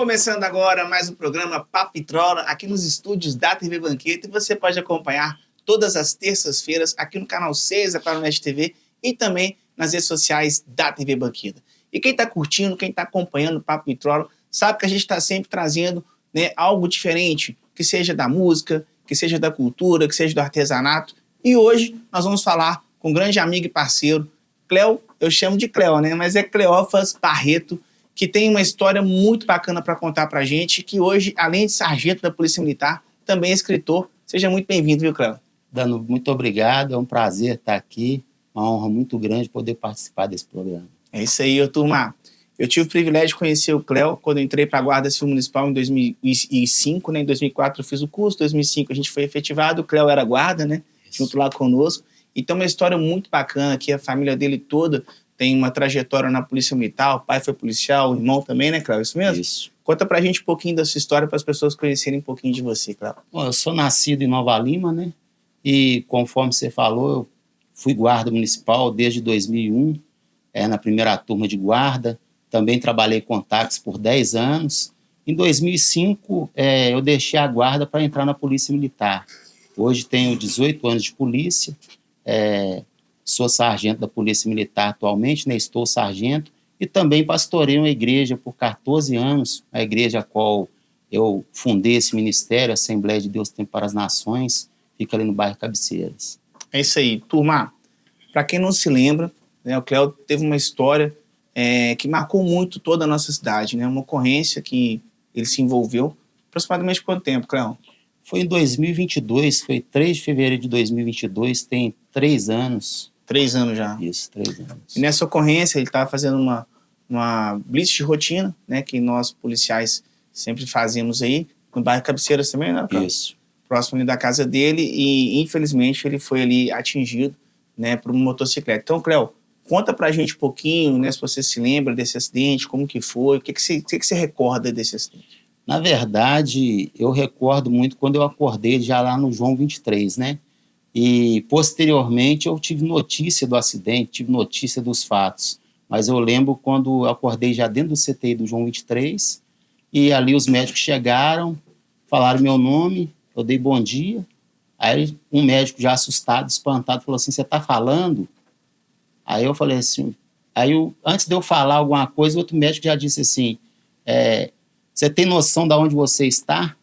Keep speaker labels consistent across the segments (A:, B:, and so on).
A: Começando agora mais um programa Papo e Trola, aqui nos estúdios da TV Banqueta, e você pode acompanhar todas as terças-feiras aqui no canal 6 da Claronet TV e também nas redes sociais da TV Banqueta. E quem está curtindo, quem está acompanhando o Papo e Trola, sabe que a gente está sempre trazendo, né, algo diferente, que seja da música, que seja da cultura, que seja do artesanato. E hoje nós vamos falar com um grande amigo e parceiro, Cléo, eu chamo de Cléo, né? Mas é Cleófas Barreto, que tem uma história muito bacana para contar para a gente, que hoje, além de sargento da Polícia Militar, também é escritor. Seja muito bem-vindo, viu, Cléo?
B: Dano, muito obrigado, é um prazer estar aqui, uma honra muito grande poder participar desse programa.
A: É isso aí, turma. Eu tive o privilégio de conhecer o Cléo quando eu entrei para a Guarda Civil Municipal em 2005, né? Em 2004 eu fiz o curso, em 2005 a gente foi efetivado, o Cléo era guarda, né? Junto lá conosco. Então, uma história muito bacana aqui, a família dele toda tem uma trajetória na Polícia Militar, o pai foi policial, o irmão também, né, Cléo? Isso mesmo?
B: Isso.
A: Conta pra gente um pouquinho da sua história para as pessoas conhecerem um pouquinho de você, Cléo.
B: Bom, eu sou nascido em Nova Lima, né? E conforme você falou, eu fui guarda municipal desde 2001, na primeira turma de guarda. Também trabalhei com táxi por 10 anos. Em 2005, eu deixei a guarda para entrar na Polícia Militar. Hoje tenho 18 anos de polícia, sou sargento da Polícia Militar atualmente, né? Estou sargento, e também pastorei uma igreja por 14 anos, a igreja a qual eu fundei esse ministério, Assembleia de Deus Tempo para as Nações, fica ali no bairro Cabeceiras.
A: É isso aí. Turma, para quem não se lembra, né, o Cléo teve uma história que marcou muito toda a nossa cidade, né? Uma ocorrência que ele se envolveu. Aproximadamente quanto tempo, Cléo?
B: Foi em 2022, foi 3 de fevereiro de 2022, tem 3 anos.
A: 3 anos já.
B: Isso, 3 anos.
A: E nessa ocorrência ele estava fazendo uma blitz de rotina, né, que nós policiais sempre fazemos aí, no bairro Cabeceiras também, né, Cléo?
B: Isso.
A: Próximo ali da casa dele, e infelizmente ele foi ali atingido, né, por uma motocicleta. Então, Cléo, conta pra gente um pouquinho, né, se você se lembra desse acidente, como que foi, o que você recorda desse acidente?
B: Na verdade, eu recordo muito quando eu acordei já lá no João 23, né? E, posteriormente, eu tive notícia do acidente, tive notícia dos fatos. Mas eu lembro quando eu acordei já dentro do CTI do João 23, e ali os médicos chegaram, falaram meu nome, eu dei bom dia. Aí um médico já assustado, espantado, falou assim, você está falando? Aí eu falei assim, antes de eu falar alguma coisa, outro médico já disse assim, você tem noção de onde você está?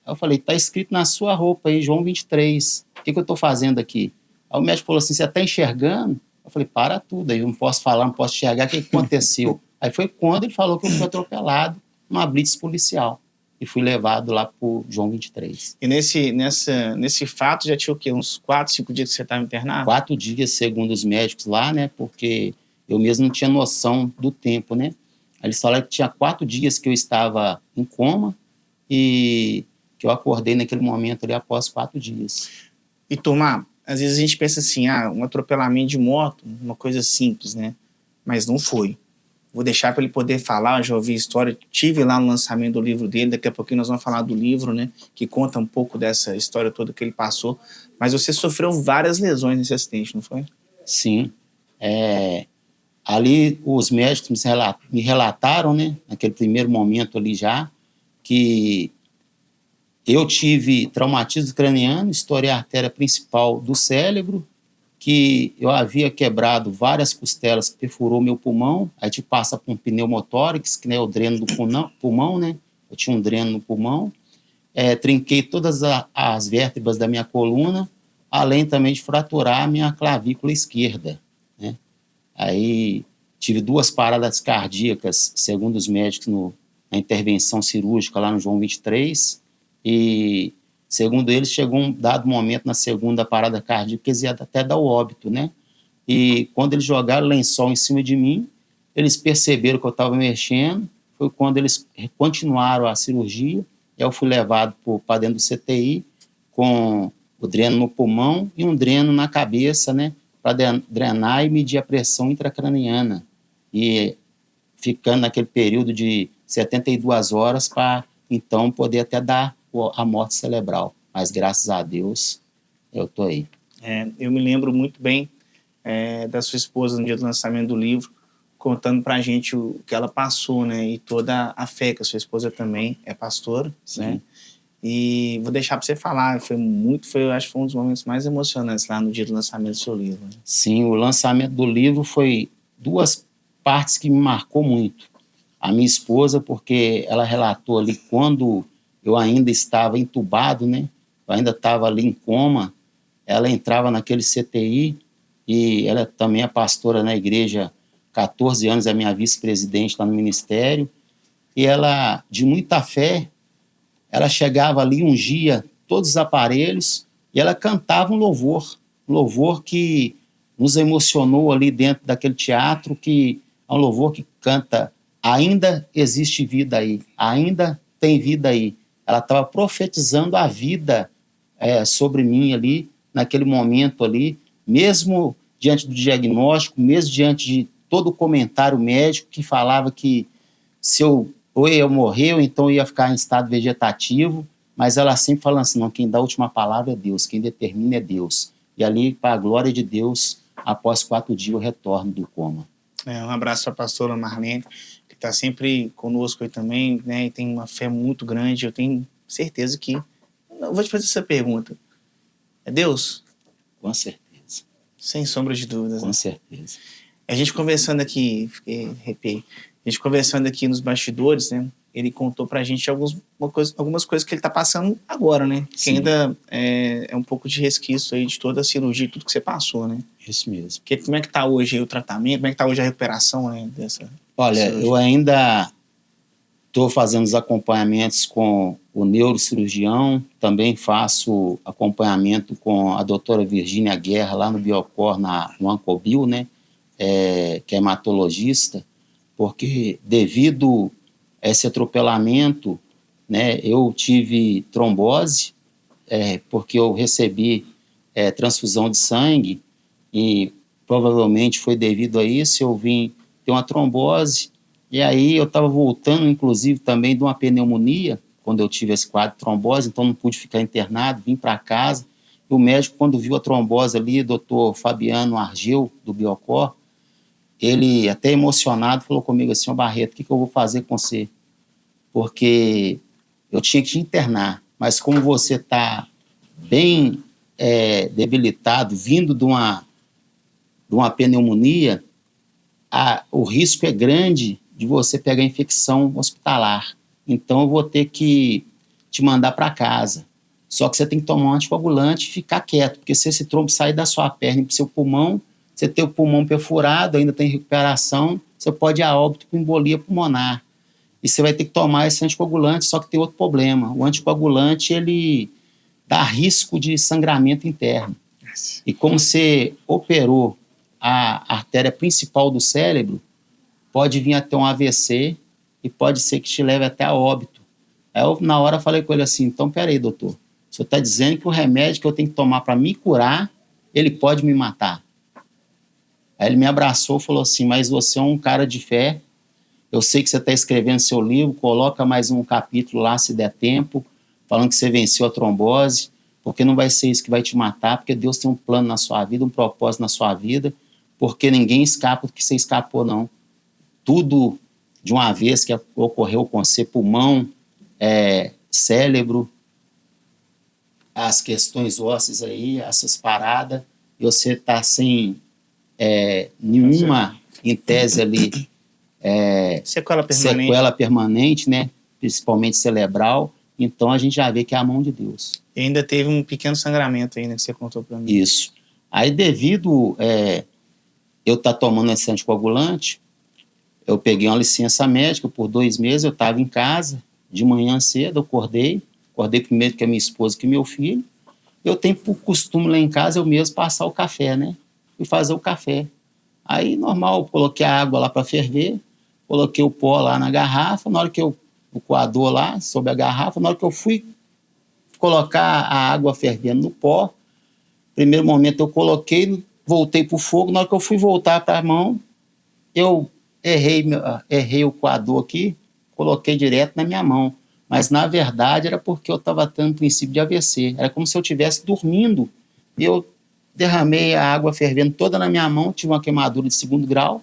B: Aí eu falei, está escrito na sua roupa aí, João 23, o que eu estou fazendo aqui? Aí o médico falou assim, você está enxergando? Eu falei, para tudo, aí eu não posso falar, não posso enxergar, o que aconteceu? Aí foi quando ele falou que eu fui atropelado numa blitz policial e fui levado lá para o João 23.
A: E nesse fato já tinha o quê? Uns 4, 5 dias que você estava internado?
B: 4 dias, segundo os médicos lá, né, porque eu mesmo não tinha noção do tempo, né? Aí eles falaram que tinha 4 dias que eu estava em coma e que eu acordei naquele momento ali após 4 dias.
A: E, turma, às vezes a gente pensa assim, um atropelamento de moto, uma coisa simples, né? Mas não foi. Vou deixar para ele poder falar, eu já ouvi a história, tive lá no lançamento do livro dele, daqui a pouquinho nós vamos falar do livro, né? Que conta um pouco dessa história toda que ele passou. Mas você sofreu várias lesões nesse acidente, não foi?
B: Sim. Ali os médicos me relataram, né? Naquele primeiro momento ali já, que eu tive traumatismo craniano, estourei a artéria principal do cérebro, que eu havia quebrado várias costelas que perfurou meu pulmão, aí te passa por um pneumotórax, que é o dreno do pulmão, né? Eu tinha um dreno no pulmão, trinquei todas as vértebras da minha coluna, além também de fraturar a minha clavícula esquerda, né? Aí tive 2 paradas cardíacas, segundo os médicos, na intervenção cirúrgica lá no João 23, e segundo eles, chegou um dado momento na segunda parada cardíaca que eles iam até dar o óbito, né? E quando eles jogaram lençol em cima de mim, eles perceberam que eu estava mexendo, foi quando eles continuaram a cirurgia, e eu fui levado para dentro do CTI, com o dreno no pulmão e um dreno na cabeça, né? Para drenar e medir a pressão intracraniana, e ficando naquele período de 72 horas para, então, poder até dar a morte cerebral, mas graças a Deus eu tô aí.
A: Eu me lembro muito bem da sua esposa no dia do lançamento do livro, contando pra gente o que ela passou, né? E toda a fé, que a sua esposa também é pastora, né? E vou deixar pra você falar, eu acho que foi um dos momentos mais emocionantes lá no dia do lançamento do seu livro. Né?
B: Sim, o lançamento do livro foi duas partes que me marcou muito. A minha esposa, porque ela relatou ali quando eu ainda estava entubado, né? Eu ainda estava ali em coma, ela entrava naquele CTI e ela também é pastora na igreja, 14 anos, é minha vice-presidente lá no ministério, e ela, de muita fé, ela chegava ali, ungia todos os aparelhos e ela cantava um louvor que nos emocionou ali dentro daquele teatro, que é um louvor que canta: ainda existe vida aí, ainda tem vida aí. Ela estava profetizando a vida sobre mim ali, naquele momento ali, mesmo diante do diagnóstico, mesmo diante de todo o comentário médico que falava que se eu ou eu morrer, ou então eu ia ficar em estado vegetativo, mas ela sempre falando assim: não, quem dá a última palavra é Deus, quem determina é Deus. E ali, para a glória de Deus, após 4 dias, eu retorno do coma.
A: Um abraço para a pastora Marlene, que está sempre conosco aí também, né? E tem uma fé muito grande. Eu tenho certeza que... Eu vou te fazer essa pergunta. É Deus?
B: Com certeza.
A: Sem sombra de dúvidas.
B: Com
A: né?
B: certeza.
A: A gente conversando aqui, a gente conversando aqui nos bastidores, né? Ele contou pra gente algumas coisas que ele tá passando agora, né? Que
B: Sim.
A: ainda é um pouco de resquício aí de toda a cirurgia e tudo que você passou, né?
B: Isso mesmo.
A: Porque como é que tá hoje aí o tratamento? Como é que tá hoje a recuperação, né, dessa
B: Olha,
A: cirurgia?
B: eu ainda estou fazendo os acompanhamentos com o neurocirurgião, também faço acompanhamento com a doutora Virgínia Guerra, lá no Biocor, no Ancobil, né? Que é hematologista, porque devido a esse atropelamento, né, eu tive trombose, porque eu recebi transfusão de sangue, e provavelmente foi devido a isso, eu vim ter uma trombose, e aí eu estava voltando, inclusive, também de uma pneumonia, quando eu tive esse quadro de trombose, então não pude ficar internado, vim para casa, e o médico, quando viu a trombose ali, doutor Fabiano Argeu, do Biocor, ele, até emocionado, falou comigo assim: ô Barreto, o que eu vou fazer com você? Porque eu tinha que te internar, mas como você está bem debilitado, vindo de uma pneumonia, o risco é grande de você pegar infecção hospitalar. Então eu vou ter que te mandar para casa. Só que você tem que tomar um anticoagulante e ficar quieto, porque se esse trombo sair da sua perna e para o seu pulmão, você tem o pulmão perfurado, ainda tem recuperação, você pode ir a óbito com embolia pulmonar. E você vai ter que tomar esse anticoagulante, só que tem outro problema. O anticoagulante, ele dá risco de sangramento interno. E como você operou a artéria principal do cérebro, pode vir até um AVC e pode ser que te leve até a óbito. Aí eu, na hora, falei com ele assim: então, peraí, doutor, o senhor está dizendo que o remédio que eu tenho que tomar para me curar, ele pode me matar. Aí ele me abraçou e falou assim: mas você é um cara de fé, eu sei que você está escrevendo seu livro, coloca mais um capítulo lá, se der tempo, falando que você venceu a trombose, porque não vai ser isso que vai te matar, porque Deus tem um plano na sua vida, um propósito na sua vida, porque ninguém escapa do que você escapou, não. Tudo de uma vez que ocorreu com você, pulmão, cérebro, as questões ósseas aí, essas paradas, e você está sem nenhuma, em tese ali, sequela permanente, né? Principalmente cerebral. Então a gente já vê que é a mão de Deus.
A: E ainda teve um pequeno sangramento aí, né, que você contou para mim.
B: Isso. Aí, devido eu estar tomando esse anticoagulante, eu peguei uma licença médica por 2 meses, eu estava em casa, de manhã cedo, eu acordei primeiro que a minha esposa que meu filho. Eu tenho por costume lá em casa eu mesmo passar o café, né? E fazer o café. Aí, normal, eu coloquei a água lá para ferver, coloquei o pó lá na garrafa, na hora que o coador lá, sobre a garrafa, na hora que eu fui colocar a água fervendo no pó, primeiro momento eu coloquei, voltei para o fogo, na hora que eu fui voltar para a mão, eu errei o coador aqui, coloquei direto na minha mão. Mas, na verdade, era porque eu estava tendo um princípio de AVC. Era como se eu estivesse dormindo. Eu derramei a água fervendo toda na minha mão, tive uma queimadura de 2º grau.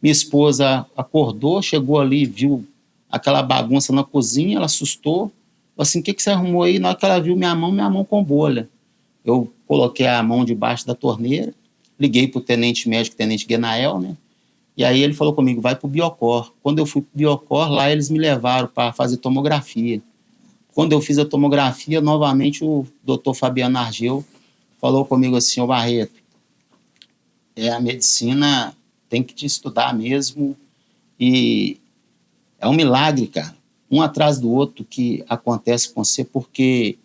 B: Minha esposa acordou, chegou ali, viu aquela bagunça na cozinha, ela assustou. Falou assim, o que você arrumou aí? Na hora que ela viu minha mão com bolha. Eu coloquei a mão debaixo da torneira, liguei para o tenente médico, tenente Guenael, né? E aí ele falou comigo, vai para o Biocor. Quando eu fui para o Biocor, lá eles me levaram para fazer tomografia. Quando eu fiz a tomografia, novamente o doutor Fabiano Argel falou comigo assim, ô Barreto, a medicina tem que te estudar mesmo e é um milagre, cara, um atrás do outro que acontece com você, porque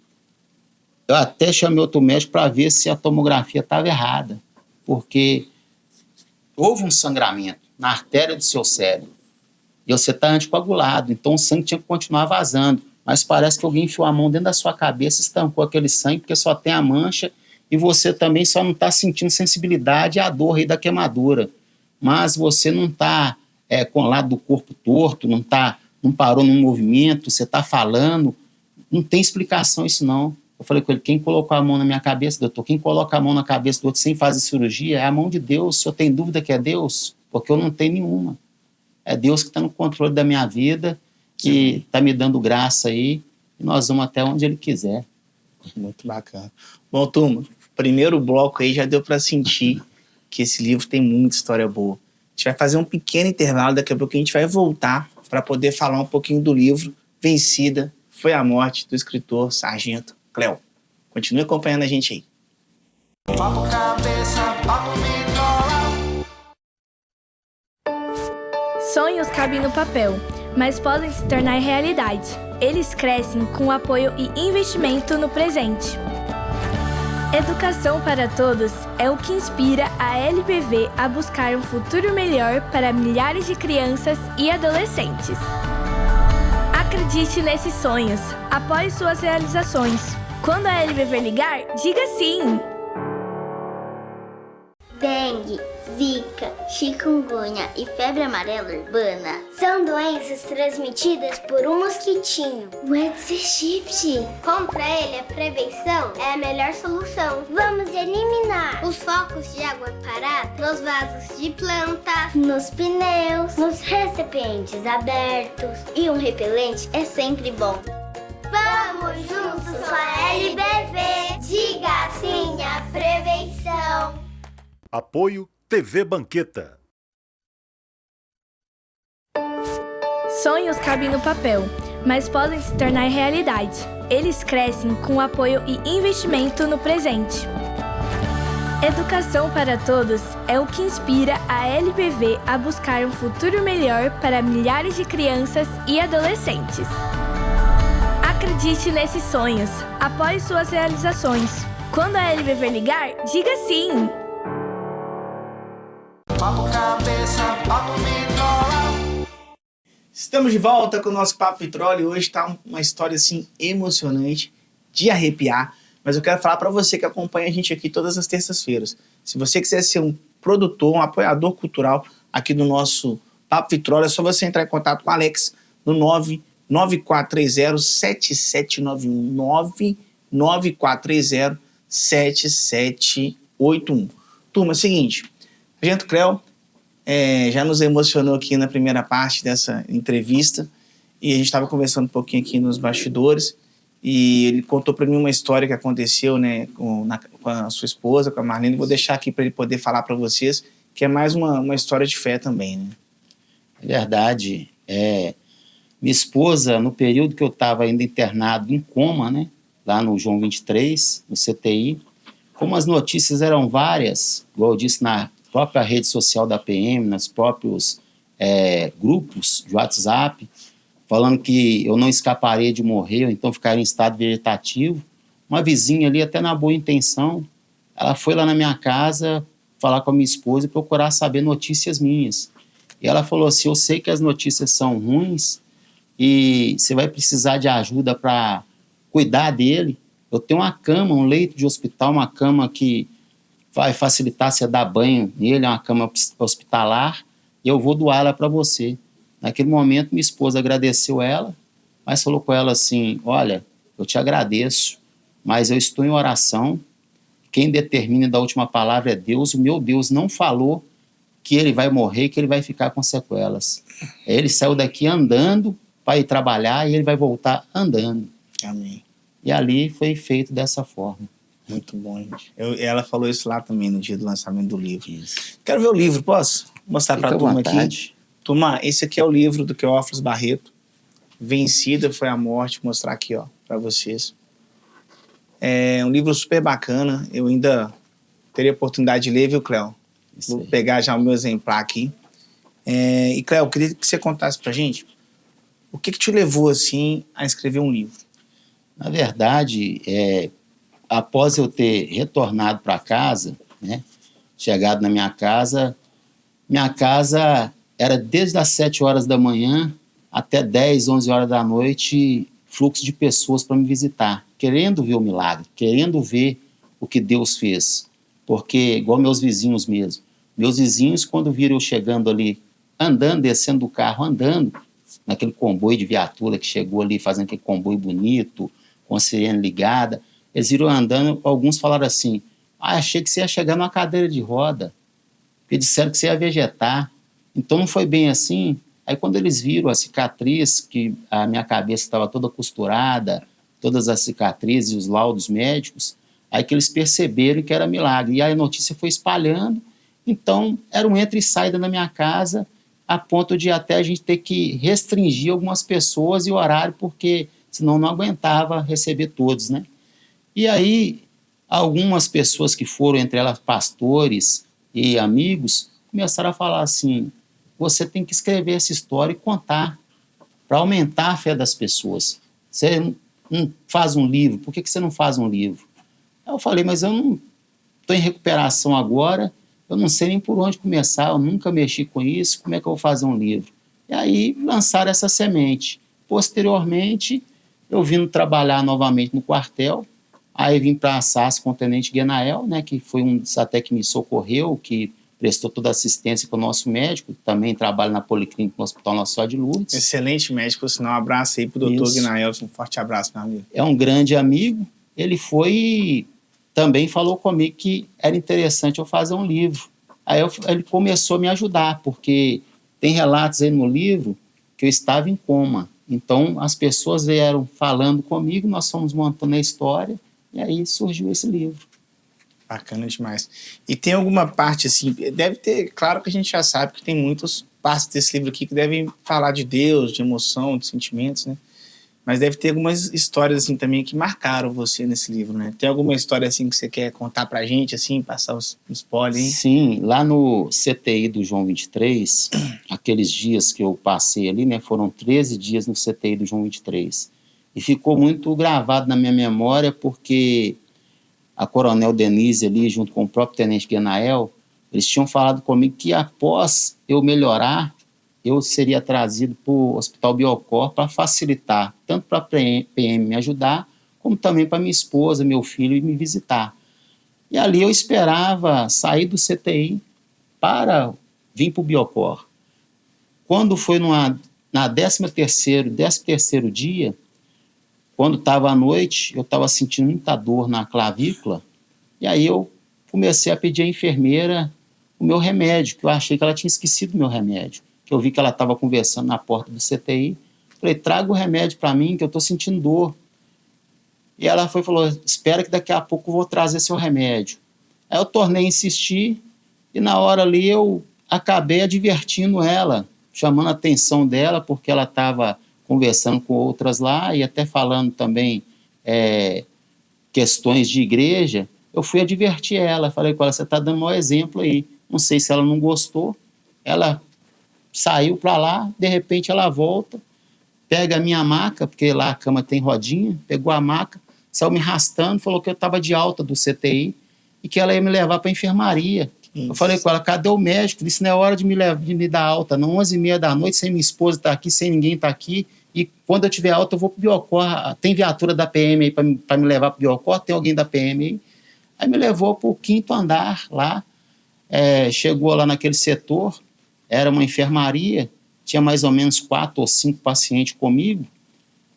B: eu até chamei outro médico para ver se a tomografia estava errada, porque houve um sangramento na artéria do seu cérebro e você está anticoagulado, então o sangue tinha que continuar vazando, mas parece que alguém enfiou a mão dentro da sua cabeça, estancou aquele sangue, porque só tem a mancha e você também só não está sentindo sensibilidade à dor aí da queimadura, mas você não está com o lado do corpo torto, não parou num movimento, você está falando, não tem explicação isso não. Eu falei com ele, quem colocou a mão na minha cabeça, doutor? Quem coloca a mão na cabeça do outro sem fazer cirurgia é a mão de Deus. O senhor tem dúvida que é Deus? Porque eu não tenho nenhuma. É Deus que está no controle da minha vida, que está me dando graça aí, e nós vamos até onde Ele quiser.
A: Muito bacana. Bom, turma, primeiro bloco aí já deu para sentir que esse livro tem muita história boa. A gente vai fazer um pequeno intervalo, daqui a pouco a gente vai voltar para poder falar um pouquinho do livro Vencida foi a Morte, do escritor Sargento Cléo. Continue acompanhando a gente aí.
C: Papo cabeça, papo vitrola.
D: Sonhos cabem no papel, mas podem se tornar realidade. Eles crescem com apoio e investimento no presente. Educação para todos é o que inspira a LBV a buscar um futuro melhor para milhares de crianças e adolescentes. Acredite nesses sonhos, apoie suas realizações. Quando a LBV ligar, diga sim!
E: Dengue, zika, chikungunya e febre amarela urbana são doenças transmitidas por um mosquitinho, o Aedes aegypti. Contra ele, a prevenção é a melhor solução. Vamos eliminar os focos de água parada nos vasos de plantas, nos pneus, nos recipientes abertos. E um repelente é sempre bom. Vamos juntos com a LBV. Diga sim à prevenção.
F: Apoio TV Banqueta.
D: Sonhos cabem no papel, mas podem se tornar realidade. Eles crescem com apoio e investimento no presente. Educação para todos é o que inspira a LBV a buscar um futuro melhor para milhares de crianças e adolescentes. Acredite nesses sonhos, apoie suas realizações. Quando a LBV ligar, diga sim!
C: Papo cabeça, papo vitrola.
A: Estamos de volta com o nosso Papo Vitrola e hoje está uma história assim emocionante, de arrepiar, mas eu quero falar para você que acompanha a gente aqui todas as terças-feiras. Se você quiser ser um produtor, um apoiador cultural aqui do nosso Papo Vitrola, é só você entrar em contato com o Alex no 99430-7791, 99430-7781. Turma, é o seguinte, Sargento Cléo já nos emocionou aqui na primeira parte dessa entrevista e a gente estava conversando um pouquinho aqui nos bastidores e ele contou para mim uma história que aconteceu, né, com a sua esposa, com a Marlene. Vou deixar aqui para ele poder falar para vocês, que é mais uma história de fé também, né?
B: É verdade. Minha esposa, no período que eu estava ainda internado em coma, né, lá no João 23, no CTI, como as notícias eram várias, igual eu disse na própria rede social da PM, nos próprios grupos de WhatsApp, falando que eu não escaparia de morrer, ou então ficaria em estado vegetativo. Uma vizinha ali, até na boa intenção, ela foi lá na minha casa falar com a minha esposa e procurar saber notícias minhas. E ela falou assim, eu sei que as notícias são ruins e você vai precisar de ajuda para cuidar dele. Eu tenho uma cama, um leito de hospital, uma cama que vai facilitar você dar banho nele, é uma cama hospitalar, e eu vou doar ela para você. Naquele momento, minha esposa agradeceu ela, mas falou com ela assim, olha, eu te agradeço, mas eu estou em oração, quem determina da última palavra é Deus, o meu Deus não falou que ele vai morrer, que ele vai ficar com sequelas. Ele saiu daqui andando para ir trabalhar e ele vai voltar andando.
A: Amém.
B: E ali foi feito dessa forma.
A: Muito bom, gente. Ela falou isso lá também no dia do lançamento do livro.
B: Isso.
A: Quero ver o livro, posso? Mostrar
B: Fica
A: para a
B: à
A: turma aqui.
B: vontade.
A: Turma, esse aqui é o livro do Cleófilos Barreto. Vencida foi a morte. Vou mostrar aqui, ó, para vocês. É um livro super bacana. Eu ainda teria oportunidade de ler, viu, Cléo?
B: Isso
A: Vou
B: aí.
A: pegar já o meu exemplar aqui. E, Cléo, eu queria que você contasse pra gente o que te levou, assim, a escrever um livro.
B: Na verdade, após eu ter retornado para casa, né, chegado na minha casa era desde as 7 horas da manhã até 10, 11 horas da noite, fluxo de pessoas para me visitar, querendo ver o milagre, querendo ver o que Deus fez. Porque, igual meus vizinhos mesmo, meus vizinhos, quando viram eu chegando ali, andando, descendo do carro, andando, naquele comboio de viatura que chegou ali, fazendo aquele comboio bonito, com a sirene ligada, eles viram andando, alguns falaram assim, achei que você ia chegar numa cadeira de roda, porque disseram que você ia vegetar, então não foi bem assim. Aí quando eles viram a cicatriz, que a minha cabeça estava toda costurada, todas as cicatrizes e os laudos médicos, aí que eles perceberam que era milagre, e aí a notícia foi espalhando, então era um entra e saída na minha casa, a ponto de até a gente ter que restringir algumas pessoas e o horário, porque senão não aguentava receber todos, né? E aí, algumas pessoas que foram, entre elas pastores e amigos, começaram a falar assim, você tem que escrever essa história e contar, para aumentar a fé das pessoas. Você não faz um livro, por que você não faz um livro? Aí eu falei, mas eu não estou em recuperação agora, eu não sei nem por onde começar, eu nunca mexi com isso, como é que eu vou fazer um livro? E aí lançaram essa semente. Posteriormente, eu vim trabalhar novamente no quartel, aí vim para a SAS com o Tenente Guenael, né, que foi um dos até que me socorreu, que prestou toda a assistência para o nosso médico, também trabalha na Policlínica no Hospital Nossa Senhora de Lourdes.
A: Excelente médico, por sinal, um abraço aí pro doutor Guinael, um forte abraço, meu amigo.
B: É um grande amigo, ele foi também falou comigo que era interessante eu fazer um livro. Aí ele começou a me ajudar, porque tem relatos aí no livro que eu estava em coma. Então, as pessoas vieram falando comigo, nós fomos montando a história, e aí surgiu esse livro.
A: Bacana demais. E tem alguma parte, assim, deve ter, claro que a gente já sabe que tem muitas partes desse livro aqui que devem falar de Deus, de emoção, de sentimentos, né? Mas deve ter algumas histórias, assim, também que marcaram você nesse livro, né? Tem alguma história, assim, que você quer contar pra gente, assim, passar os spoilers, hein?
B: Sim, lá no CTI do João 23, aqueles dias que eu passei ali, né, foram 13 dias no CTI do João 23. E ficou muito gravado na minha memória porque a Coronel Denise ali, junto com o próprio Tenente Guenael, eles tinham falado comigo que após eu melhorar, eu seria trazido para o Hospital Biocor para facilitar, tanto para a PM me ajudar, como também para minha esposa, meu filho, me visitar. E ali eu esperava sair do CTI para vir para o Biocor. Quando foi na 13º dia, quando estava à noite, eu estava sentindo muita dor na clavícula, e aí eu comecei a pedir à enfermeira o meu remédio, que eu achei que ela tinha esquecido o meu remédio, que eu vi que ela estava conversando na porta do CTI, falei, traga o remédio para mim, que eu estou sentindo dor. E ela falou, espera que daqui a pouco eu vou trazer seu remédio. Aí eu tornei a insistir, e na hora ali eu acabei advertindo ela, chamando a atenção dela, porque ela estava conversando com outras lá, e até falando também questões de igreja. Eu fui advertir ela, falei com ela, você está dando um mau exemplo aí. Não sei se ela não gostou, ela saiu para lá, de repente ela volta, pega a minha maca, porque lá a cama tem rodinha, pegou a maca, saiu me arrastando, falou que eu estava de alta do CTI e que ela ia me levar para a enfermaria. Isso. Eu falei com ela, cadê o médico? Disse, não é hora de me dar alta, não, 11h30 da noite, sem minha esposa estar aqui, sem ninguém estar aqui, e quando eu tiver alta eu vou para o Biocor, tem viatura da PM aí para me levar para o Biocor, tem alguém da PM aí? Aí me levou para o 5º andar lá, chegou lá naquele setor, era uma enfermaria, tinha mais ou menos 4 ou 5 pacientes comigo.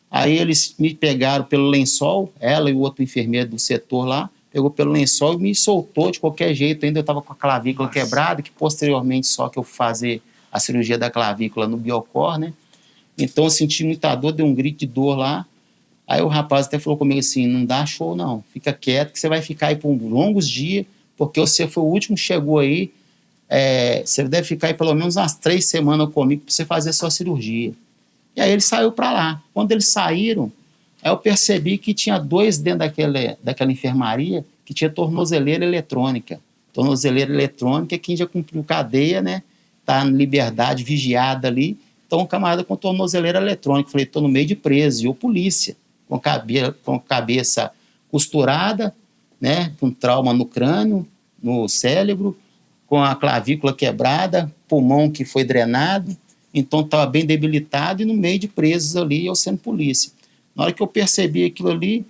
B: Aí eles me pegaram pelo lençol, ela e o outro enfermeiro do setor lá, pegou pelo lençol e me soltou de qualquer jeito. Ainda eu estava com a clavícula quebrada, que posteriormente só que eu fui fazer a cirurgia da clavícula no Biocor, né? Então eu senti muita dor, dei um grito de dor lá. Aí o rapaz até falou comigo assim, não dá show não, fica quieto que você vai ficar aí por longos dias, porque você foi o último que chegou aí, você deve ficar aí pelo menos umas 3 semanas comigo para você fazer a sua cirurgia. E aí ele saiu para lá. Quando eles saíram, aí eu percebi que tinha 2 dentro daquela enfermaria que tinha tornozeleira eletrônica. Tornozeleira eletrônica, quem já cumpriu cadeia, né? Tá em liberdade, vigiada ali. Então, um camarada com tornozeleira eletrônica. Falei, tô no meio de preso. E eu, polícia, com cabeça costurada, né? Com trauma no crânio, no cérebro, com a clavícula quebrada, pulmão que foi drenado. Então, estava bem debilitado e no meio de presos ali, eu sendo polícia. Na hora que eu percebi aquilo ali,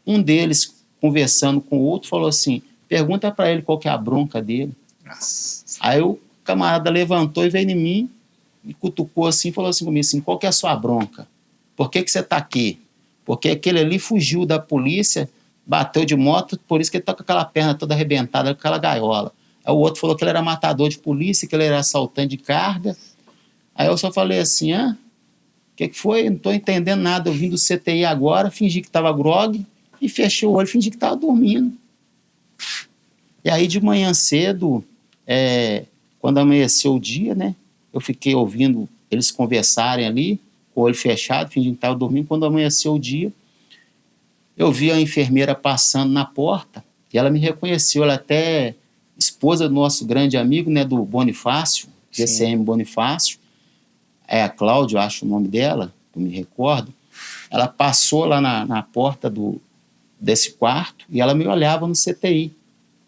B: um deles, conversando com o outro, falou assim, pergunta para ele qual que é a bronca dele.
A: Nossa.
B: Aí o camarada levantou e veio em mim, me cutucou assim, falou assim comigo, assim, qual que é a sua bronca? Por que você está aqui? Porque aquele ali fugiu da polícia, bateu de moto, por isso que ele está com aquela perna toda arrebentada, com aquela gaiola. Aí o outro falou que ele era matador de polícia, que ele era assaltante de carga. Aí eu só falei assim, o que foi? Não estou entendendo nada, eu vim do CTI agora, fingi que estava grogue e fechei o olho, fingi que estava dormindo. E aí de manhã cedo, quando amanheceu o dia, né, eu fiquei ouvindo eles conversarem ali, com o olho fechado, fingindo que estava dormindo. Quando amanheceu o dia, eu vi a enfermeira passando na porta e ela me reconheceu, ela até esposa do nosso grande amigo, né, do Bonifácio, GCM Bonifácio, a Cláudia, eu acho o nome dela, eu me recordo, ela passou lá na porta desse quarto e ela me olhava no CTI.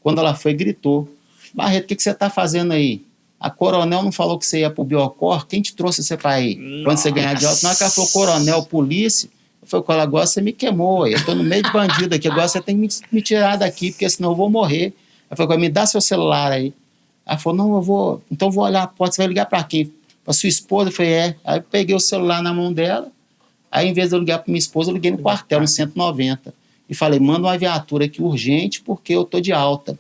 B: Quando ela foi, gritou, Barreto, o que você está fazendo aí? A coronel não falou que você ia para o Biocor? Quem te trouxe você para aí? Nossa. Quando você ganhar de alta, na hora que ela falou coronel, polícia, eu falei com ela, agora você me queimou, eu estou no meio de bandido aqui, agora você tem que me tirar daqui, porque senão eu vou morrer. Ela falou, me dá seu celular aí. Ela falou, não, então eu vou olhar a porta, você vai ligar para quem? Para sua esposa? Eu falei, Aí eu peguei o celular na mão dela, aí em vez de eu ligar para minha esposa, eu liguei no quartel, no 190, e falei, manda uma viatura aqui urgente, porque eu estou de alta.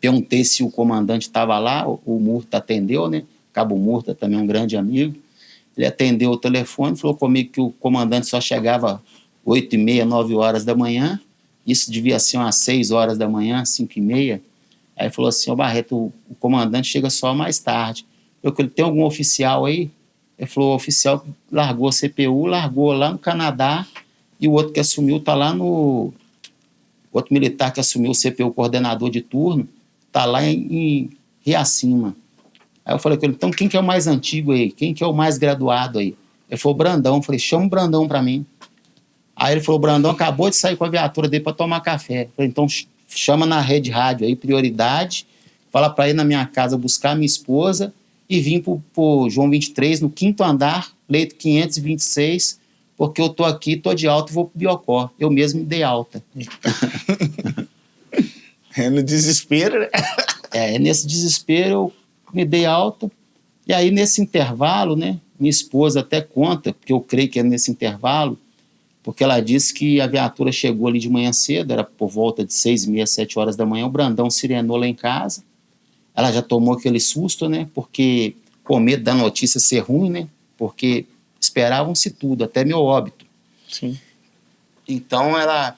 B: Perguntei se o comandante estava lá, o Murta atendeu, né? Cabo Murta, também um grande amigo. Ele atendeu o telefone, falou comigo que o comandante só chegava 8h30, 9 horas da manhã. Isso devia ser umas 6 horas da manhã, 5h30. Aí falou assim, Barreto, o comandante chega só mais tarde. Eu falei, tem algum oficial aí? Ele falou, o oficial largou a CPU, largou lá no Canadá, e o outro que assumiu está lá no... Outro militar que assumiu o CPU, coordenador de turno, está lá em Riacima. Aí eu falei com ele, então quem que é o mais antigo aí? Quem que é o mais graduado aí? Ele falou, Brandão. Eu falei, chama o Brandão para mim. Aí ele falou, Brandão acabou de sair com a viatura dele para tomar café. Eu falei, então chama na rede rádio aí, prioridade, fala para ir na minha casa buscar a minha esposa e vim pro João 23, no 5º andar, leito 526, porque eu tô aqui, tô de alta e vou pro Biocor. Eu mesmo me dei alta.
A: No desespero, né?
B: Nesse desespero eu me dei alta, e aí nesse intervalo, né, minha esposa até conta, porque eu creio que é nesse intervalo, porque ela disse que a viatura chegou ali de manhã cedo, era por volta de 6h30, 7 horas da manhã, o Brandão sirenou lá em casa, ela já tomou aquele susto, né, porque com medo da notícia ser ruim, né, porque esperavam-se tudo, até meu óbito.
A: Sim.
B: Então ela,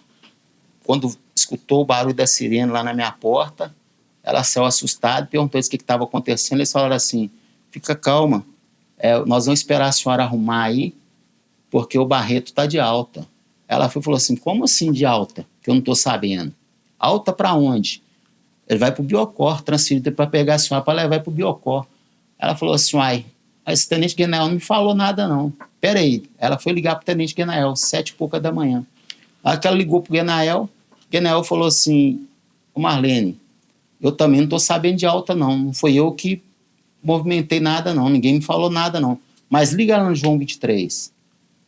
B: quando escutou o barulho da sirene lá na minha porta, ela saiu assustada, perguntou o que estava acontecendo, eles falaram assim, fica calma, nós vamos esperar a senhora arrumar aí, porque o Barreto está de alta. Ela falou assim, como assim de alta? Que eu não estou sabendo. Alta para onde? Ele vai para o Biocor, transferido para pegar a senhora para levar para o Biocor. Ela falou assim, esse tenente Guenael não me falou nada não. Peraí, ela foi ligar para o tenente Guenael, 7h pouca da manhã. Aí que ela ligou para o Guenael falou assim, Marlene, eu também não estou sabendo de alta não foi eu que movimentei nada não, ninguém me falou nada não, mas liga lá no João 23.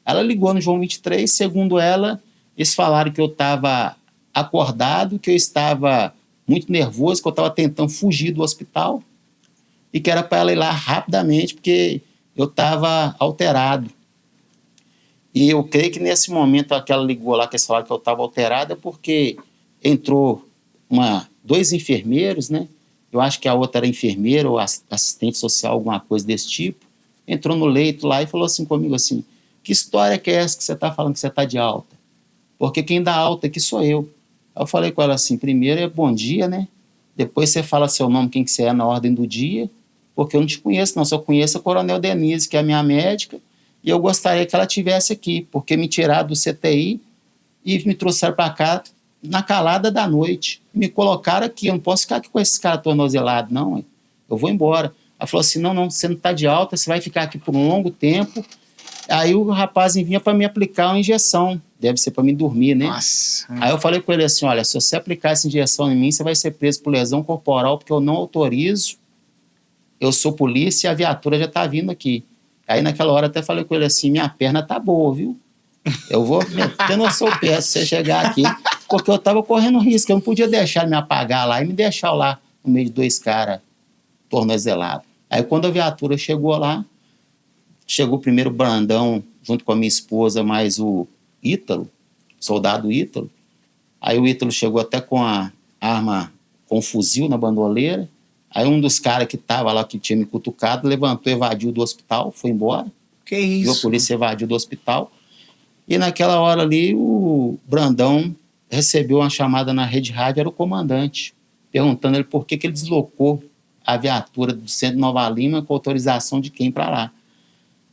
B: Ela ligou no João 23, segundo ela, eles falaram que eu estava acordado, que eu estava muito nervoso, que eu estava tentando fugir do hospital e que era para ela ir lá rapidamente, porque eu estava alterado. E eu creio que nesse momento que ela ligou lá, que eles falaram que eu estava alterado, é porque entrou dois enfermeiros, né? Eu acho que a outra era enfermeira ou assistente social, alguma coisa desse tipo. Entrou no leito lá e falou assim comigo assim, que história que é essa que você está falando que você está de alta? Porque quem dá alta aqui sou eu. Aí eu falei com ela assim, primeiro é bom dia, né? Depois você fala seu nome, quem que você é na ordem do dia, porque eu não te conheço não, só conheço a Coronel Denise, que é a minha médica, e eu gostaria que ela estivesse aqui, porque me tiraram do CTI e me trouxeram para cá na calada da noite. Me colocaram aqui, eu não posso ficar aqui com esses caras tornozelados, não, eu vou embora. Ela falou assim, não, você não está de alta, você vai ficar aqui por um longo tempo. Aí o rapaz vinha para me aplicar uma injeção, deve ser para me dormir, né?
A: Nossa.
B: Aí eu falei com ele assim, olha, se você aplicar essa injeção em mim, você vai ser preso por lesão corporal, porque eu não autorizo, eu sou polícia e a viatura já está vindo aqui. Aí naquela hora até falei com ele assim, minha perna tá boa, viu? Eu vou meter no seu pé se você chegar aqui, porque eu estava correndo risco, eu não podia deixar ele me apagar lá e me deixar lá no meio de dois caras tornozelados. Aí quando a viatura chegou lá, chegou primeiro o Brandão, junto com a minha esposa, mais o Ítalo, soldado Ítalo. Aí o Ítalo chegou até com a arma, com um fuzil na bandoleira. Aí um dos caras que estava lá, que tinha me cutucado, levantou, evadiu do hospital, foi embora.
A: Que isso?
B: Viu a polícia, evadiu do hospital. E naquela hora ali, o Brandão recebeu uma chamada na rede rádio, era o comandante, perguntando ele por que ele deslocou a viatura do centro de Nova Lima com autorização de quem para lá.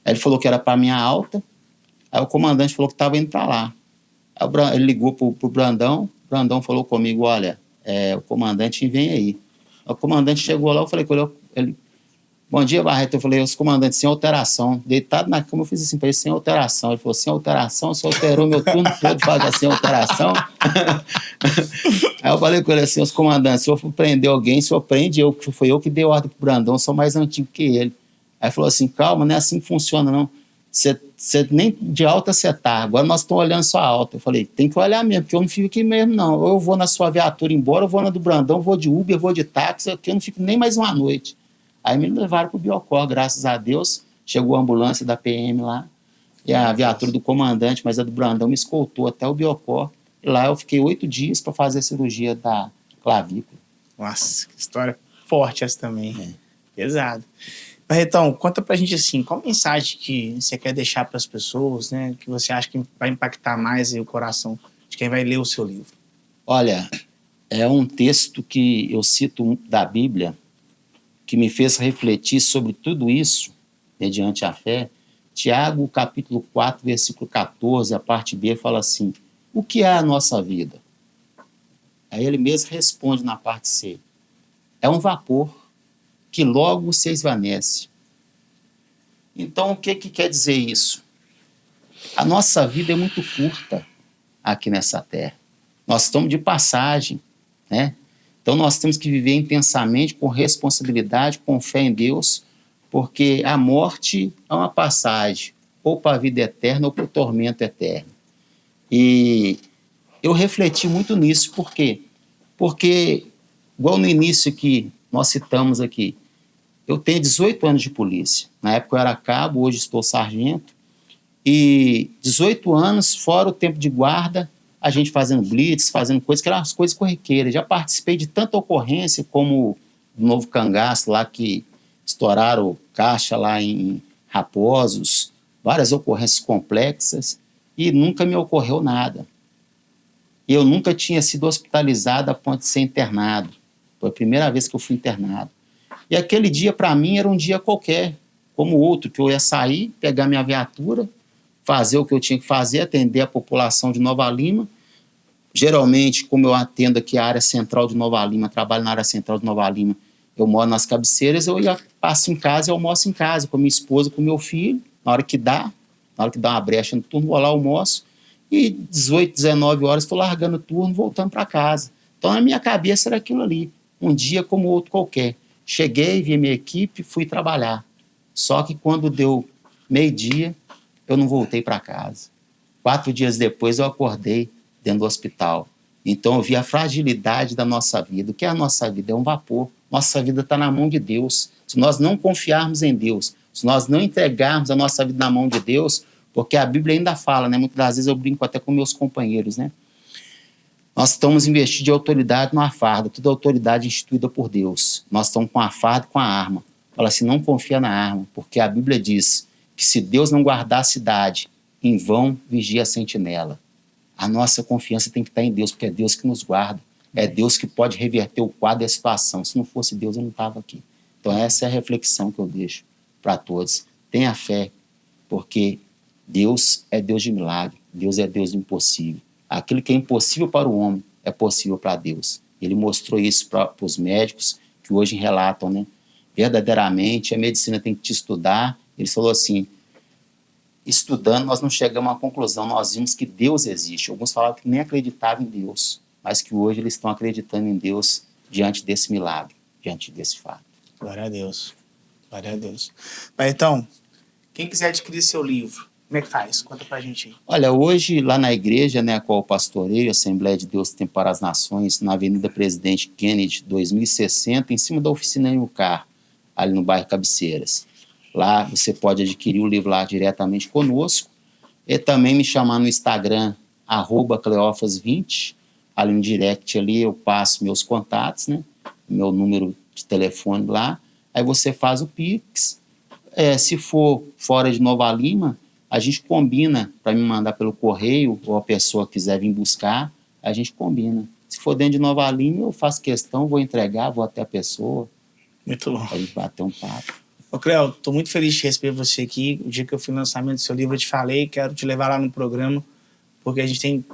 B: Aí ele falou que era para minha alta, aí o comandante falou que estava indo para lá. Aí ele ligou para o Brandão falou comigo, olha, o comandante vem aí. O comandante chegou lá, eu falei com ele, bom dia, Barreto. Eu falei, os comandantes, sem alteração. Deitado na cama, eu fiz assim para ele, sem alteração. Ele falou, sem alteração? Você alterou meu turno todo, faz sem alteração? Aí eu falei com ele assim, os comandantes, se eu for prender alguém, se eu prende eu, que foi eu que dei ordem pro Brandão, sou mais antigo que ele. Aí falou assim, calma, não é assim que funciona, não. Você nem de alta você tá, agora nós estamos olhando sua alta. Eu falei, tem que olhar mesmo, porque eu não fico aqui mesmo, não. Ou eu vou na sua viatura embora, eu vou na do Brandão, vou de Uber, vou de táxi, aqui eu não fico nem mais uma noite. Aí me levaram pro Biocor, graças a Deus, chegou a ambulância da PM lá, e a viatura do comandante, mas a do Brandão me escoltou até o Biocor, e lá eu fiquei 8 dias para fazer a cirurgia da clavícula.
A: Nossa, que história forte essa também. Pesado. Barretão, conta pra gente assim, qual mensagem que você quer deixar para as pessoas, né? Que você acha que vai impactar mais aí o coração de quem vai ler o seu livro?
B: Olha, é um texto que eu cito da Bíblia, que me fez refletir sobre tudo isso, mediante a fé. Tiago, capítulo 4, versículo 14, a parte B, fala assim, o que é a nossa vida? Aí ele mesmo responde na parte C, é um vapor que logo se esvanece. Então, o que quer dizer isso? A nossa vida é muito curta aqui nessa terra. Nós estamos de passagem, né? Então, nós temos que viver intensamente, com responsabilidade, com fé em Deus, porque a morte é uma passagem, ou para a vida eterna, ou para o tormento eterno. E eu refleti muito nisso, por quê? Porque, igual no início que nós citamos aqui, eu tenho 18 anos de polícia. Na época eu era cabo, hoje estou sargento. E 18 anos, fora o tempo de guarda, a gente fazendo blitz, fazendo coisas que eram as coisas corriqueiras. Já participei de tanta ocorrência como o Novo Cangaço, lá que estouraram caixa lá em Raposos, várias ocorrências complexas, e nunca me ocorreu nada. Eu nunca tinha sido hospitalizado a ponto de ser internado. Foi a primeira vez que eu fui internado. E aquele dia, para mim, era um dia qualquer, como outro, que eu ia sair, pegar minha viatura, fazer o que eu tinha que fazer, atender a população de Nova Lima. Geralmente, como eu atendo aqui a área central de Nova Lima, trabalho na área central de Nova Lima, eu moro nas cabeceiras, eu passo em casa e almoço em casa, com a minha esposa, com o meu filho, na hora que dá uma brecha no turno, vou lá, almoço, e 18, 19 horas estou largando o turno, voltando para casa. Então, na minha cabeça era aquilo ali, um dia como outro qualquer. Cheguei, vi a minha equipe, fui trabalhar. Só que quando deu meio-dia, eu não voltei para casa. 4 dias depois, eu acordei dentro do hospital. Então, eu vi a fragilidade da nossa vida. O que é a nossa vida? É um vapor. Nossa vida está na mão de Deus. Se nós não confiarmos em Deus, se nós não entregarmos a nossa vida na mão de Deus, porque a Bíblia ainda fala, né? Muitas das vezes eu brinco até com meus companheiros, né? Nós estamos investindo de autoridade numa farda, toda autoridade instituída por Deus. Nós estamos com a farda e com a arma. Fala assim, não confia na arma, porque a Bíblia diz que se Deus não guardar a cidade, em vão vigia a sentinela. A nossa confiança tem que estar em Deus, porque é Deus que nos guarda. É Deus que pode reverter o quadro e a situação. Se não fosse Deus, eu não estava aqui. Então essa é a reflexão que eu deixo para todos. Tenha fé, porque Deus é Deus de milagre, Deus é Deus do impossível. Aquilo que é impossível para o homem é possível para Deus. Ele mostrou isso para os médicos que hoje relatam, né? Verdadeiramente, a medicina tem que te estudar. Ele falou assim, estudando, nós não chegamos a uma conclusão, nós vimos que Deus existe. Alguns falavam que nem acreditavam em Deus, mas que hoje eles estão acreditando em Deus diante desse milagre, diante desse fato.
A: Glória a Deus. Glória a Deus. Pai, então, quem quiser adquirir seu livro, como é que faz? Conta pra gente aí.
B: Olha, hoje lá na igreja, né, a qual eu pastoreio, Assembleia de Deus Tempo para as Nações, na Avenida Presidente Kennedy, 2060, em cima da oficina Ilcar, ali no bairro Cabeceiras. Lá você pode adquirir o livro lá diretamente conosco e também me chamar no Instagram, @Cleofas20, ali no direct ali eu passo meus contatos, né, meu número de telefone lá, aí você faz o Pix. Se for fora de Nova Lima, a gente combina para me mandar pelo correio, ou a pessoa quiser vir buscar, a gente combina. Se for dentro de Nova Lima, eu faço questão, vou entregar, vou até a pessoa.
A: Muito bom.
B: Aí bater um papo.
A: Ô, Cleo, tô muito feliz de receber você aqui. O dia que eu fui no lançamento do seu livro, eu te falei, quero te levar lá no programa, porque a gente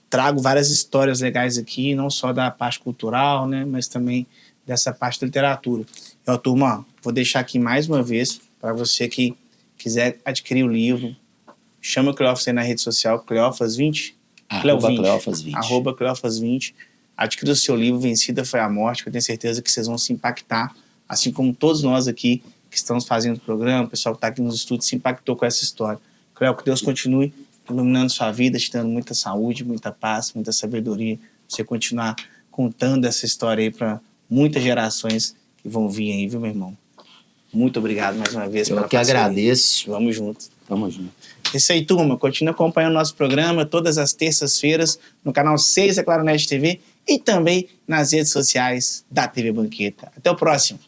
A: trago várias histórias legais aqui, não só da parte cultural, né, mas também dessa parte da literatura. Então, turma, vou deixar aqui mais uma vez para você que quiser adquirir o livro, chama o Cleofas aí na rede social, Cleofas20,
B: Cleofas20.
A: Cleofas20. Adquira o seu livro, Vencida Foi a Morte, que eu tenho certeza que vocês vão se impactar, assim como todos nós aqui que estamos fazendo o programa, o pessoal que está aqui nos estúdios se impactou com essa história. Cleo, que Deus continue iluminando sua vida, te dando muita saúde, muita paz, muita sabedoria, pra você continuar contando essa história aí para muitas gerações que vão vir aí, viu, meu irmão? Muito obrigado mais uma vez.
B: Eu que agradeço.
A: Vamos juntos.
B: Tamo junto.
A: Isso aí, turma. Continue acompanhando nosso programa todas as terças-feiras no canal 6 da Claro Net TV e também nas redes sociais da TV Banqueta. Até o próximo.